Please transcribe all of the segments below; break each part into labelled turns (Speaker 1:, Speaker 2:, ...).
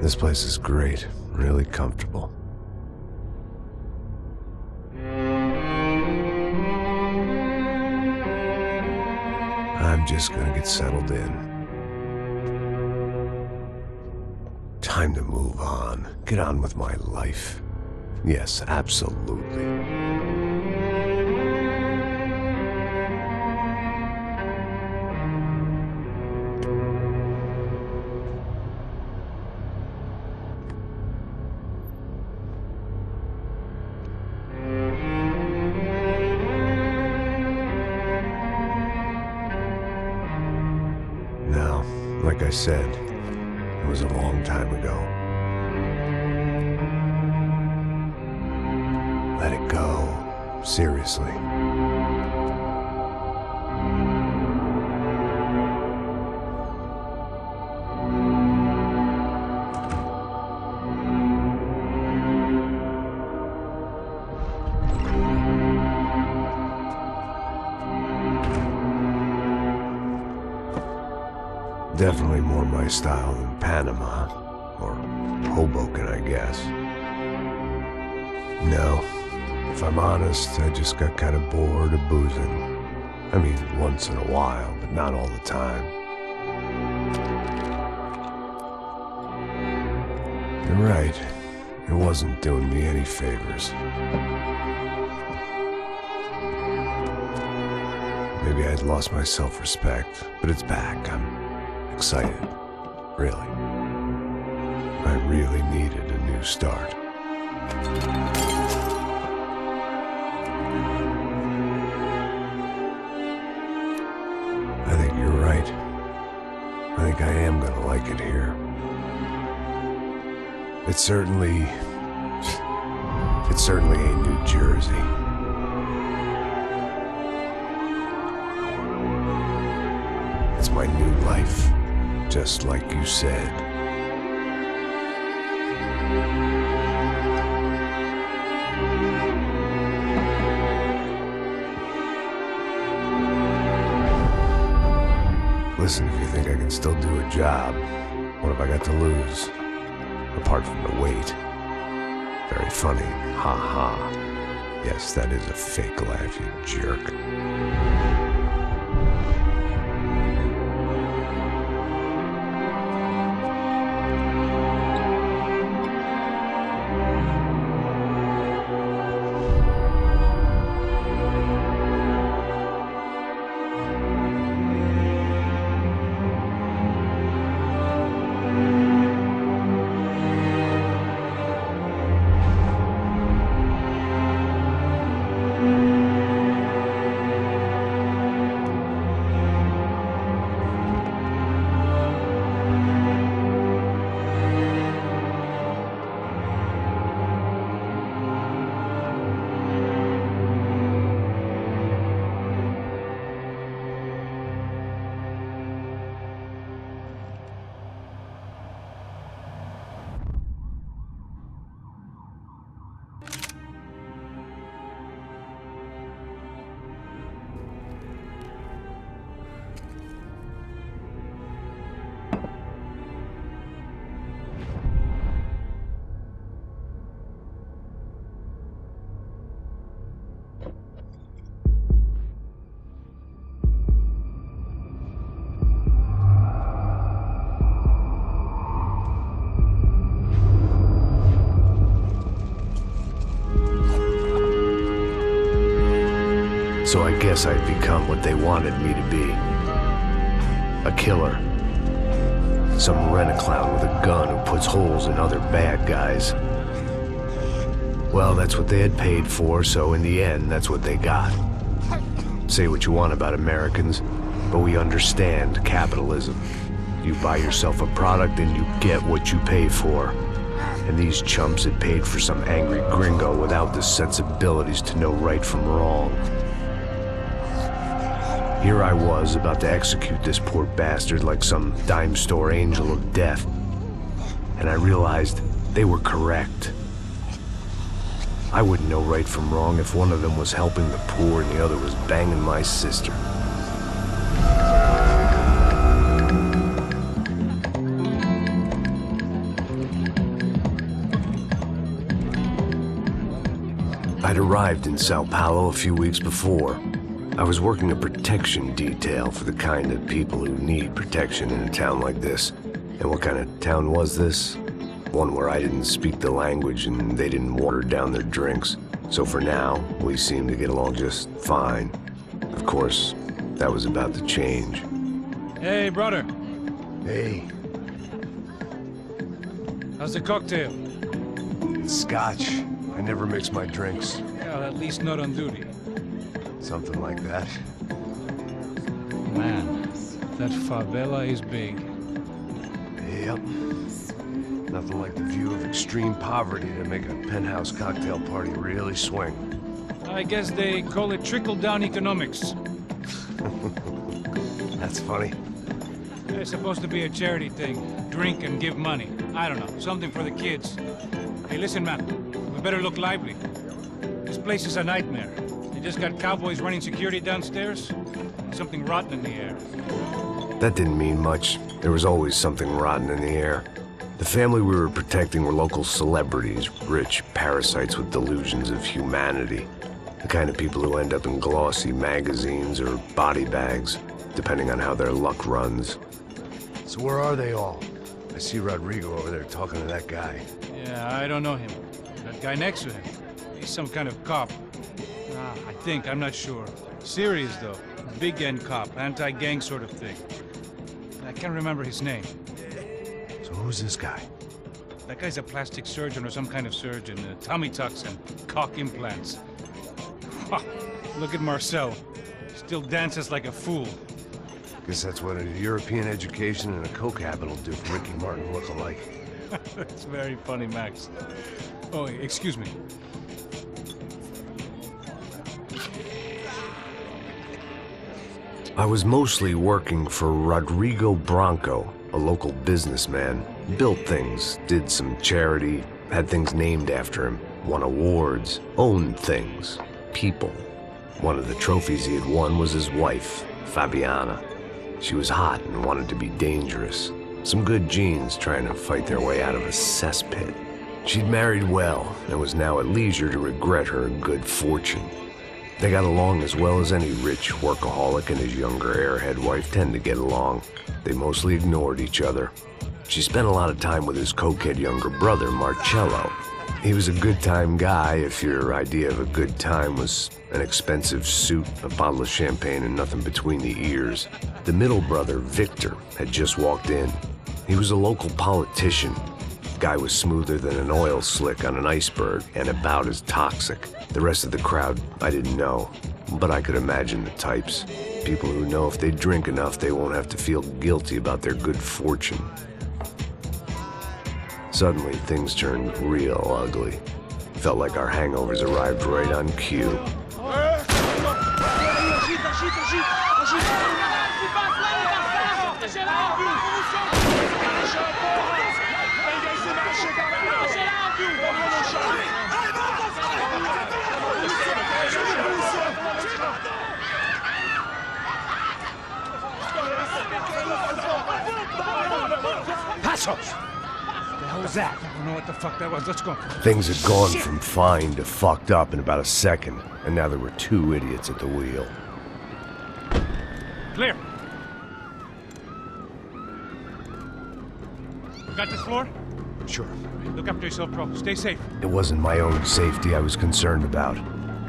Speaker 1: This place is great, really comfortable. I'm just gonna get settled in. Time to move on. Get on with my life. Yes, absolutely. Now, like I said, it was a long time ago. Let it go. Seriously. Definitely more my style than Panama, or Hoboken, I guess. No, if I'm honest, I just got kind of bored of boozing. I mean, once in a while, but not all the time. You're right, it wasn't doing me any favors. Maybe I'd lost my self-respect, but it's back. I'm excited, really. I really needed a new start. I think you're right. I think I am gonna like it here. It's certainly ain't New Jersey. It's my new life. Just like you said. Listen, if you think I can still do a job, what have I got to lose? Apart from the weight. Very funny. Ha ha. Yes, that is a fake laugh, you jerk. So I guess I'd become what they wanted me to be. A killer. Some rent-a-clown with a gun who puts holes in other bad guys. Well, that's what they had paid for, so in the end, that's what they got. Say what you want about Americans, but we understand capitalism. You buy yourself a product and you get what you pay for. And these chumps had paid for some angry gringo without the sensibilities to know right from wrong. Here I was, about to execute this poor bastard like some dime store angel of death. And I realized they were correct. I wouldn't know right from wrong if one of them was helping the poor and the other was banging my sister. I'd arrived in São Paulo a few weeks before. I was working a protection detail for the kind of people who need protection in a town like this. And what kind of town was this? One where I didn't speak the language and they didn't water down their drinks. So for now, we seemed to get along just fine. Of course, that was about to change.
Speaker 2: Hey, brother.
Speaker 1: Hey.
Speaker 2: How's the cocktail?
Speaker 1: It's scotch. I never mix my drinks.
Speaker 2: Well, at least not on duty.
Speaker 1: Something like that.
Speaker 2: Man, that favela is big.
Speaker 1: Yep. Nothing like the view of extreme poverty to make a penthouse cocktail party really swing.
Speaker 2: I guess they call it trickle-down economics.
Speaker 1: That's funny.
Speaker 2: It's supposed to be a charity thing. Drink and give money. I don't know, something for the kids. Hey, listen, man. We better look lively. This place is a nightmare. They just got cowboys running security downstairs. Something rotten in the air.
Speaker 1: That didn't mean much. There was always something rotten in the air. The family we were protecting were local celebrities, rich parasites with delusions of humanity. The kind of people who end up in glossy magazines or body bags, depending on how their luck runs. So where are they all? I see Rodrigo over there talking to that guy.
Speaker 2: Yeah, I don't know him. That guy next to him. He's some kind of cop. I think, I'm not sure. Serious, though. Big N cop, anti-gang sort of thing. I can't remember his name.
Speaker 1: So who's this guy?
Speaker 2: That guy's a plastic surgeon or some kind of surgeon. Tummy tucks and cock implants. Look at Marcel. Still dances like a fool.
Speaker 1: Guess that's what a European education and a coke habit will do for Ricky Martin look-alike.
Speaker 2: That's very funny, Max. Oh, excuse me.
Speaker 1: I was mostly working for Rodrigo Branco, a local businessman. Built things, did some charity, had things named after him, won awards, owned things, people. One of the trophies he had won was his wife, Fabiana. She was hot and wanted to be dangerous. Some good genes trying to fight their way out of a cesspit. She'd married well and was now at leisure to regret her good fortune. They got along as well as any rich workaholic and his younger airhead wife tend to get along. They mostly ignored each other. She spent a lot of time with his cokehead younger brother, Marcello. He was a good-time guy if your idea of a good time was an expensive suit, a bottle of champagne, and nothing between the ears. The middle brother, Victor, had just walked in. He was a local politician. Guy was smoother than an oil slick on an iceberg and about as toxic. The rest of the crowd, I didn't know, but I could imagine the types. People who know if they drink enough, they won't have to feel guilty about their good fortune. Suddenly, things turned real ugly. Felt like our hangovers arrived right on cue.
Speaker 2: Passos! What the hell was that? I don't know what the fuck that was. Let's go.
Speaker 1: Things had gone from fine to fucked up in about a second, and now there were two idiots at the wheel.
Speaker 2: Clear. Got this floor?
Speaker 1: Sure.
Speaker 2: Look after yourself, bro. Stay safe.
Speaker 1: It wasn't my own safety I was concerned about,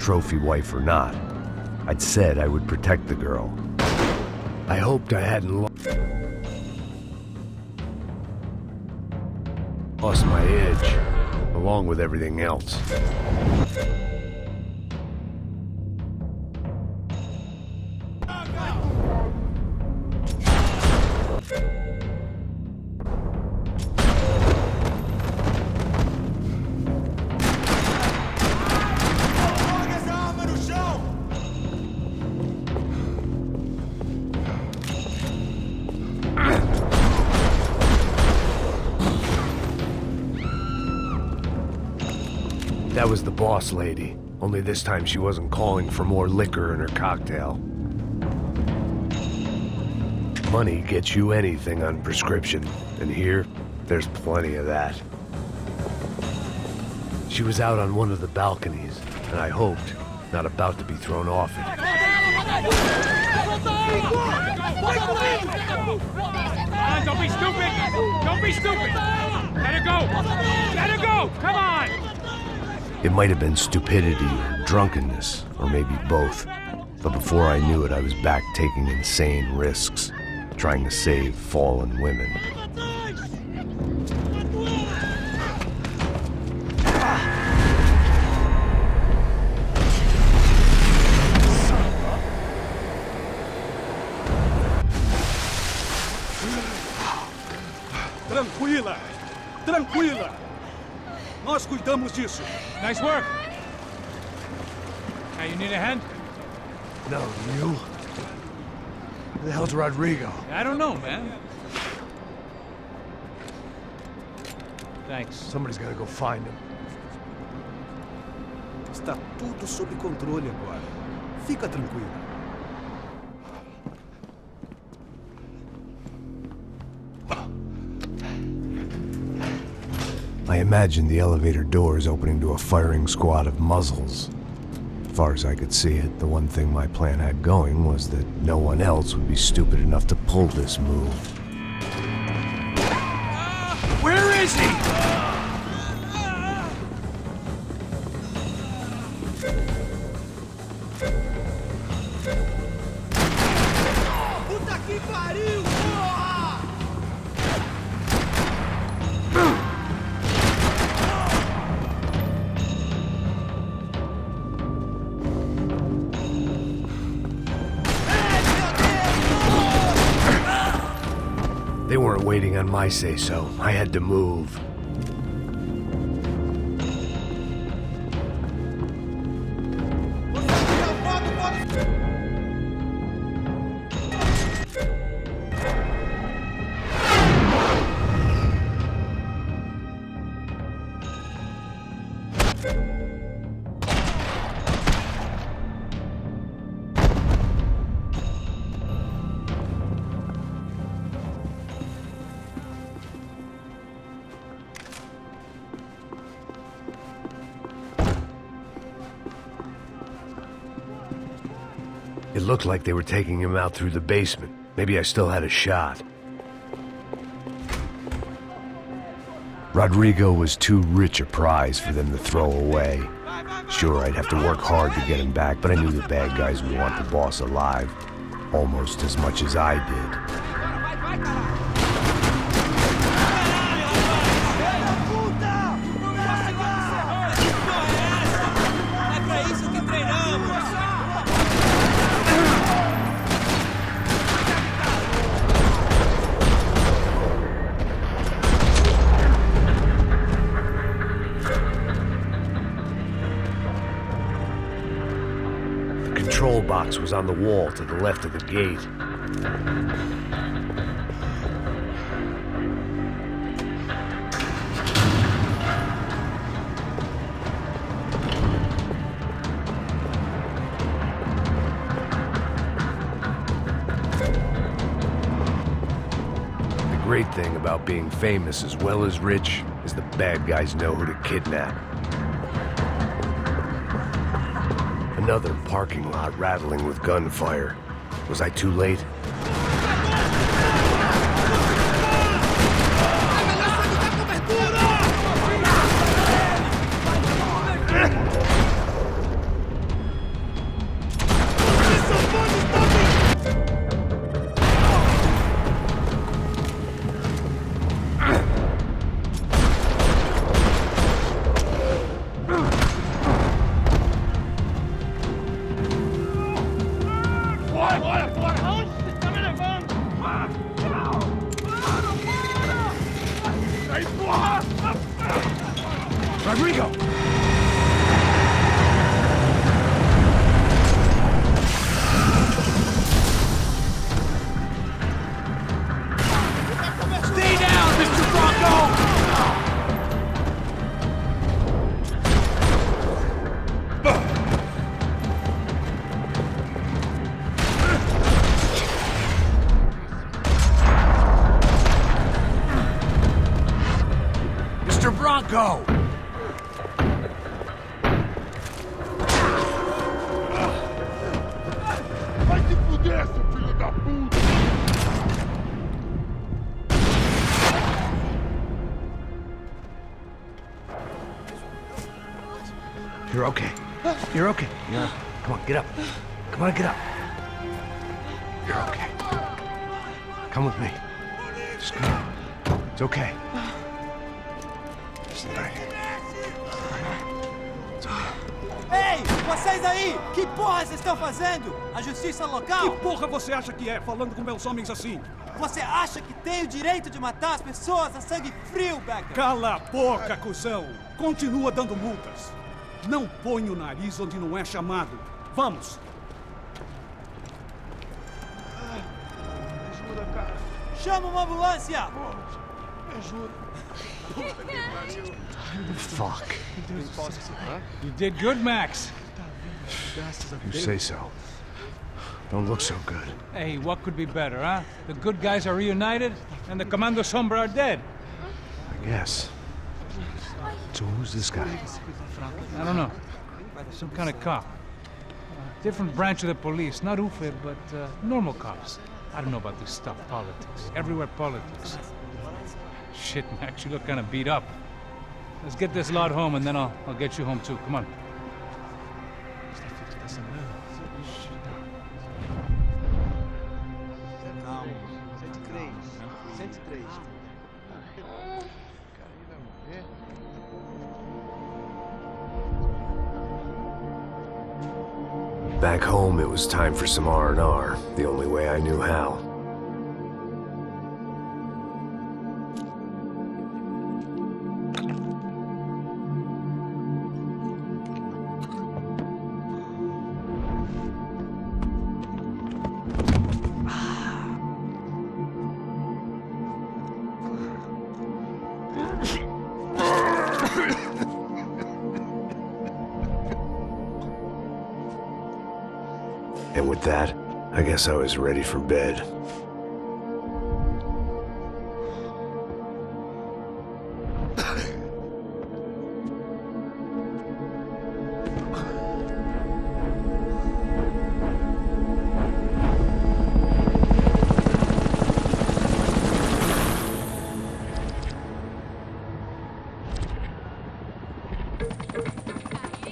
Speaker 1: trophy wife or not. I'd said I would protect the girl. I hoped I hadn't lost my edge, along with everything else. That was the boss lady, only this time she wasn't calling for more liquor in her cocktail. Money gets you anything on prescription, and here, there's plenty of that. She was out on one of the balconies, and I hoped not about to be thrown off it.
Speaker 2: Don't be stupid! Don't be stupid! Let her go! Let her go! Come on!
Speaker 1: It might have been stupidity or drunkenness, or maybe both. But before I knew it, I was back taking insane risks, trying to save fallen women.
Speaker 3: Tranquila! Tranquila! Nós cuidamos disso.
Speaker 2: Nice work! Hey, you need a hand?
Speaker 1: No, you? Who the hell's Rodrigo?
Speaker 2: I don't know, man. Thanks.
Speaker 1: Somebody's gotta go find him.
Speaker 3: Está tudo sob controle agora. Fica tranquila.
Speaker 1: I imagined the elevator doors opening to a firing squad of muzzles. As far as I could see it, the one thing my plan had going was that no one else would be stupid enough to pull this move.
Speaker 2: Where is he?
Speaker 3: Puta que pariu, porra!
Speaker 1: They weren't waiting on my say-so. I had to move. It looked like they were taking him out through the basement. Maybe I still had a shot. Rodrigo was too rich a prize for them to throw away. Sure, I'd have to work hard to get him back, but I knew the bad guys would want the boss alive almost as much as I did. The control box was on the wall to the left of the gate. The great thing about being famous as well as rich is the bad guys know who to kidnap. Another parking lot rattling with gunfire. Was I too late? Rodrigo!
Speaker 2: Stay down, Mr. Bronco! Mr. Bronco!
Speaker 4: Desce, filho da puta!
Speaker 1: You're okay. You're okay. Yeah. Come on, get up. Come on, get up. You're okay. Come with me. Just come on. It's okay. Just right here. It's okay.
Speaker 5: Ei, vocês aí! Que porra vocês estão fazendo? A justiça local?
Speaker 6: Que porra você acha que é, falando com meus homens assim?
Speaker 5: Você acha que tem o direito de matar as pessoas a sangue frio, Becker?
Speaker 6: Cala a boca, cuzão! Continua dando multas. Não põe o nariz onde não é chamado. Vamos!
Speaker 4: Ajuda, cara.
Speaker 5: Chama uma ambulância!
Speaker 4: Me ajuda.
Speaker 1: Fuck.
Speaker 2: You did good, Max.
Speaker 1: You say so. Don't look so good.
Speaker 2: Hey, what could be better, huh? The good guys are reunited, and the Commando Sombra are dead.
Speaker 1: I guess. So who's this guy?
Speaker 2: I don't know. Some kind of cop. Different branch of the police. Not UFE, but normal cops. I don't know about this stuff, politics. Everywhere politics. Shit, Max, you look kind of beat up. Let's get this lot home, and then I'll get you home, too. Come on.
Speaker 5: Calma. 103. 103.
Speaker 1: Back home, it was time for some R&R, the only way I knew how. And with that, I guess I was ready for bed.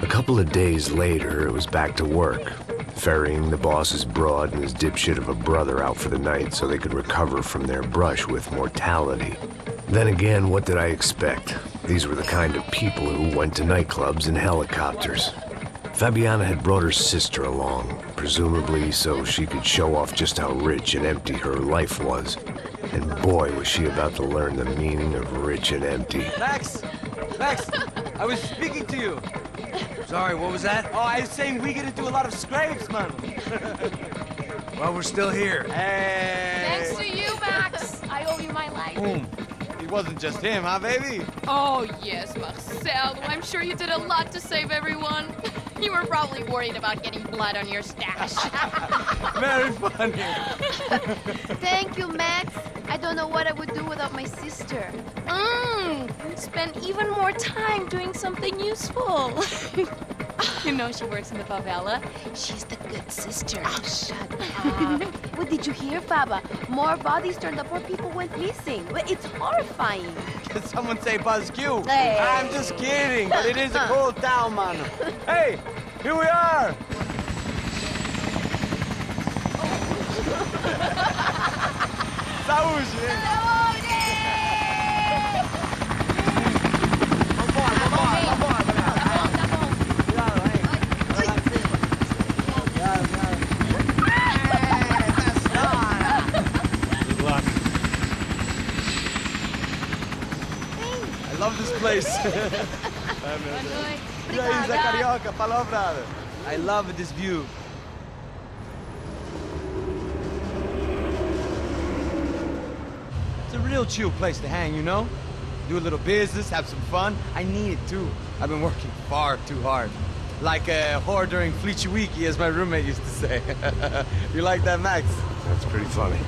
Speaker 1: A couple of days later, it was back to work. Ferrying the boss's broad and his dipshit of a brother out for the night so they could recover from their brush with mortality. Then again, what did I expect? These were the kind of people who went to nightclubs in helicopters. Fabiana had brought her sister along, presumably so she could show off just how rich and empty her life was. And boy, was she about to learn the meaning of rich and empty.
Speaker 7: Max! Max! I was speaking to you!
Speaker 8: Sorry, what was that?
Speaker 7: Oh, I was saying we gotta do a lot of scrapes, man.
Speaker 8: Well, we're still here.
Speaker 7: Hey!
Speaker 9: Thanks to you, Max. I owe you my life.
Speaker 7: Boom. It wasn't just him, huh, baby?
Speaker 9: Oh, yes, Marcel. I'm sure you did a lot to save everyone. You were probably worried about getting blood on your stash.
Speaker 7: Very funny.
Speaker 10: Thank you, Max. I don't know what I would do without my sister.
Speaker 9: Spend even more time doing something useful. You know she works in the favela. She's the good sister.
Speaker 10: Oh, shut up. What did you hear, Faba? More bodies turned up, more people went missing. Well, it's horrifying.
Speaker 7: Did someone say Buzz Q?
Speaker 10: Hey.
Speaker 7: I'm just kidding, but it is a cool town, man. Hey, here we are. Saúde!
Speaker 2: Good luck.
Speaker 7: I love this place. E aí, Zé Carioca, falou, brother. I love this view. It's a real chill place to hang, you know? Do a little business, have some fun. I need it too. I've been working far too hard. Like a whore during Fleechy Weeky, as my roommate used to say. You like that, Max?
Speaker 1: That's pretty funny.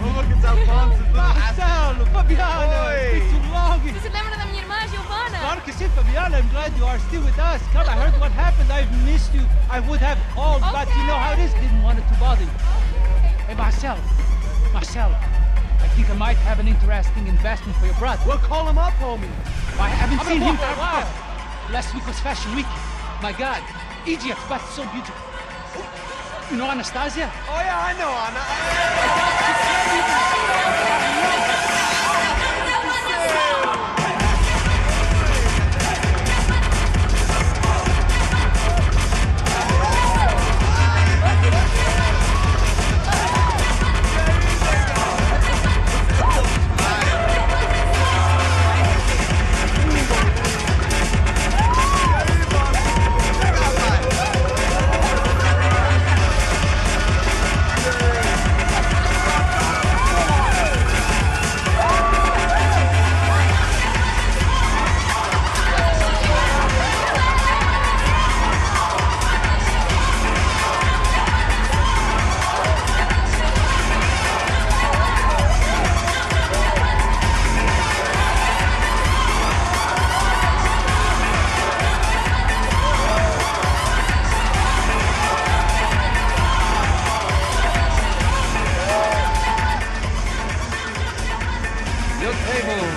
Speaker 7: Oh, look, it's Alfonso's little
Speaker 5: Marcelo, Fabiana,
Speaker 7: Oi.
Speaker 5: isso logo.
Speaker 9: Você se lembra da minha irmã, Giovanna?
Speaker 5: Fabiana, I'm glad you are still with us. Come, I heard what happened. I've missed you. I would have called, but you know how it is. Didn't want it to bother you. Hey, Marcel, I think I might have an interesting investment for your brother.
Speaker 7: Well, call him up, homie.
Speaker 5: I haven't seen him for a while. Last week was Fashion Week. My God, Egypt, but so beautiful. You know Anastasia?
Speaker 7: Oh, yeah, I know, Anna.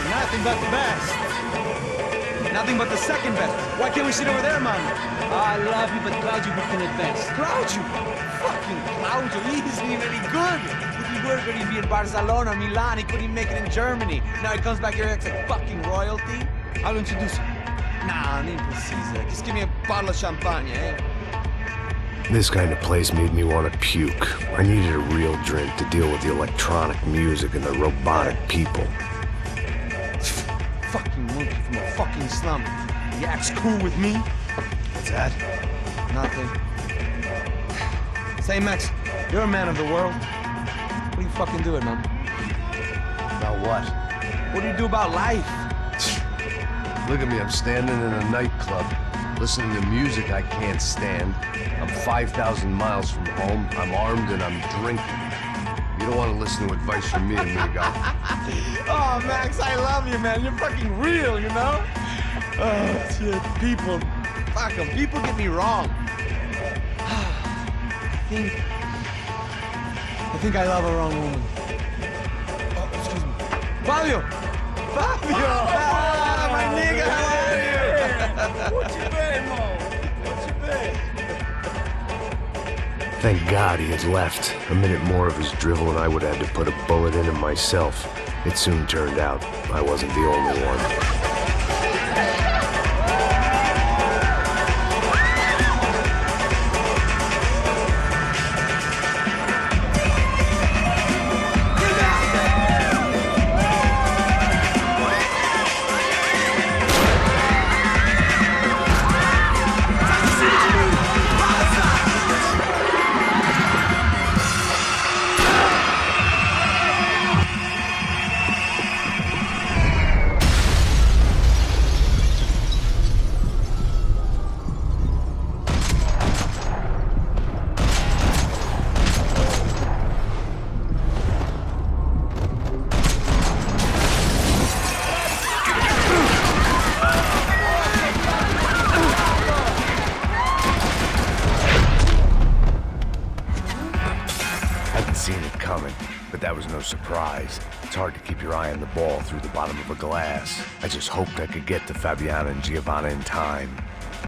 Speaker 7: Nothing but the best. Nothing but the second best. Why can't we sit over there, man?
Speaker 5: I love you, but Claudio booked in advance.
Speaker 7: Claudio? Fucking Claudio, he isn't even any good. If he were good, he'd be in Barcelona, Milan, he couldn't even make it in Germany. Now he comes back here and acts like fucking royalty.
Speaker 5: I'll introduce you.
Speaker 7: Nah, nem precisa. Just give me a bottle of champagne, eh?
Speaker 1: This kind of place made me want to puke. I needed a real drink to deal with the electronic music and the robotic people.
Speaker 7: Fucking monkey from a fucking slum. He acts cool with me.
Speaker 1: What's that?
Speaker 7: Nothing. Say, Max, you're a man of the world. What are you fucking doing, man?
Speaker 1: About what?
Speaker 7: What do you do about life?
Speaker 1: Look at me, I'm standing in a nightclub, listening to music I can't stand. I'm 5,000 miles from home, I'm armed, and I'm drinking. You don't want to listen to advice from me, amigo.
Speaker 7: Oh, Max, I love you, man. You're fucking real, you know? Oh, shit. People. Fuck them. People get me wrong. I think I love a wrong woman. Oh, excuse me. Fabio! Fabio! Ah, my nigga, how are you? What you been, Mo? What you been?
Speaker 1: Thank God he had left. A minute more of his drivel and I would have had to put a bullet in him myself. It soon turned out I wasn't the only one. Seen it coming, but that was no surprise. It's hard to keep your eye on the ball through the bottom of a glass. I just hoped I could get to Fabiana and Giovanna in time.